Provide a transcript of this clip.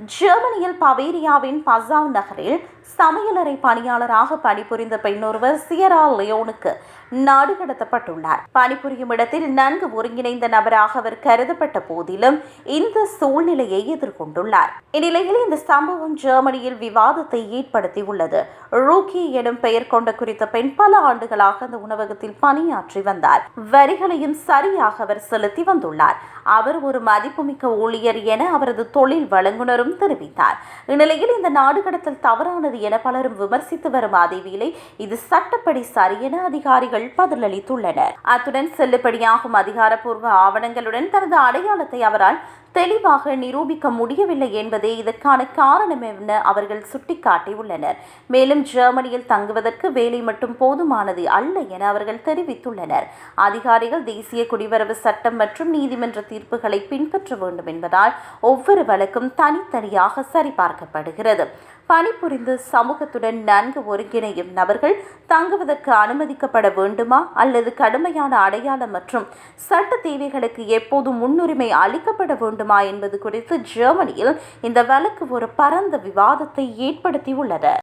ஜெர்மனியில் பவேரியாவின் பசாவ் நகரில் சமையலறை பணியாளராக பணிபுரிந்த பெண்ணொருவர் சியரா லியோனுக்கு நாடு கடத்தப்பட்டுள்ளார். பணிபுரியும் இடத்தில் நன்கு ஒருங்கிணைந்த நபராக அவர் கருதப்பட்ட போதிலும் இந்த சூழ்நிலையை எதிர்கொண்டுள்ளார். இந்நிலையில் இந்த சம்பவம் ஜெர்மனியில் விவாதத்தை ஏற்படுத்தியுள்ளது. ரூக்கி எனும் பெயர் கொண்ட குறித்த பெண் பல ஆண்டுகளாக அந்த உணவகத்தில் பணியாற்றி வந்தார். வரிகளையும் சரியாக அவர் செலுத்தி வந்துள்ளார். அவர் ஒரு மதிப்புமிக்க ஊழியர் என அவரது தொழில் வழங்குனரும் தெரிவித்தார். இந்நிலையில் இந்த நாடு கடத்தல் தவறானது என பலரும் விமர்சித்து வரும் அதேவேளை இது சட்டப்படி சரி என அதிகாரிகள் பதிலளித்துள்ளனர். அத்துடன் செல்லுபடியாகும் அதிகாரப்பூர்வ ஆவணங்களுடன் தனது அடையாளத்தை அவரால் தெளிவாக நிரூபிக்க முடியவில்லை என்பதே இதற்கான காரணம் என அவர்கள் சுட்டிக்காட்டியுள்ளனர். மேலும் ஜெர்மனியில் தங்குவதற்கு வேலை மட்டும் போதுமானது அல்ல என அவர்கள் தெரிவித்துள்ளனர். அதிகாரிகள் தேசிய குடிவரவு சட்டம் மற்றும் நீதிமன்ற தீர்ப்புகளை பின்பற்ற வேண்டும் என்பதால் ஒவ்வொரு வழக்கும் தனித்தனியாக சரிபார்க்கப்படுகிறது. பணிபுரிந்து சமூகத்துடன் நன்கு ஒருங்கிணையும் நபர்கள் தங்குவதற்கு அனுமதிக்கப்பட வேண்டுமா அல்லது கடுமையான அடையாளம் மற்றும் சட்ட தேவைகளுக்கு எப்போது முன்னுரிமை அளிக்கப்பட வேண்டுமா என்பது குறித்து ஜெர்மனியில் இந்த வழக்கு ஒரு பரந்த விவாதத்தை ஏற்படுத்தியுள்ளது.